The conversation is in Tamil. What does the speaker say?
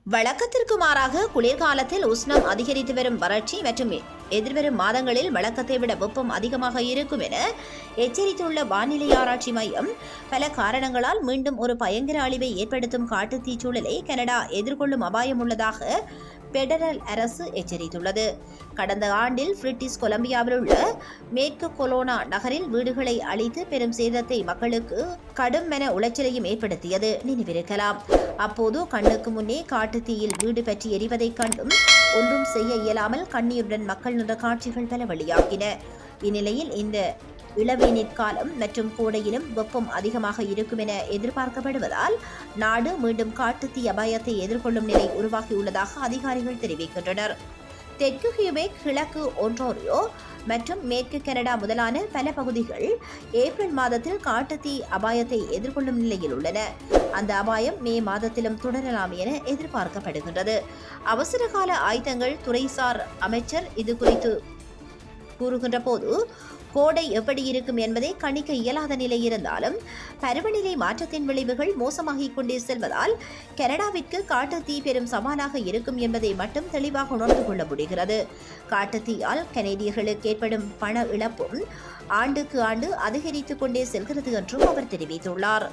வழக்கத்திற்கு மாறாக குளிர்காலத்தில் உஷ்ணம் அதிகரித்து வரும் வறட்சி மற்றும் எதிர்வரும் மாதங்களில் வழக்கத்தை விட வெப்பம் அதிகமாக இருக்கும் என எச்சரித்துள்ள வானிலை ஆராய்ச்சி மையம் பல காரணங்களால் மீண்டும் ஒரு பயங்கர அழிவை ஏற்படுத்தும் காட்டுத்தீ சூழலை கனடா எதிர்கொள்ளும் அபாயம் உள்ளதாக பெடரல் அரசு எச்சரித்துள்ளது. கடந்த ஆண்டில் பிரிட்டிஷ் கொலம்பியாவில் உள்ள மேற்கு கொலோனா நகரில் வீடுகளை அழித்து பெரும் சேதத்தை மக்களுக்கு கடும் மன உளைச்சலையும் ஏற்படுத்தியது நினைவிருக்கலாம். அப்போது கண்ணுக்கு முன்னே காட்டுத்தீயில் வீடு பற்றி எரிவதைக் கண்டும் ஒன்றும் செய்ய இயலாமல் கண்ணீருடன் மக்கள் நின்ற காட்சிகள் பல வெளியாகின. இந்நிலையில் இந்த இளவேநீர் காலம் மற்றும் கோடையிலும் வெப்பம் அதிகமாக இருக்கும் என எதிர்பார்க்கப்படுவதால் நாடு மீண்டும் காட்டுத்தீ அபாயத்தை எதிர்கொள்ளும் நிலை உருவாகியுள்ளதாக அதிகாரிகள் தெரிவிக்கின்றனர். தெற்கு கியூபெக், கிழக்கு ஒன்டாரியோ மற்றும் மேற்கு கனடா முதலான பல பகுதிகள் ஏப்ரல் மாதத்தில் காட்டுத்தீ அபாயத்தை எதிர்கொள்ளும் நிலையில் உள்ளன. அந்த அபாயம் மே மாதத்திலும் தொடரலாம் என எதிர்பார்க்கப்படுகின்றது. அவசரகால ஆயுதங்கள் துறைசார் அமைச்சர் இது குறித்து கூறுகின்ற போது கோடை எப்படி இருக்கும் என்பதை கணிக்க இயலாத நிலை இருந்தாலும் பருவநிலை மாற்றத்தின் விளைவுகள் மோசமாகிக் கொண்டே செல்வதால் கனடாவிற்கு காட்டுத்தீ பெரும் சவாலாக இருக்கும் என்பதை மட்டும் தெளிவாக உணர்ந்து கொள்ள முடிகிறது. காட்டுத்தீயால் கனேடியர்களுக்கு ஏற்படும் பண இழப்பும் ஆண்டுக்கு ஆண்டு அதிகரித்துக் கொண்டே செல்கிறது என்றும் அவர் தெரிவித்துள்ளார்.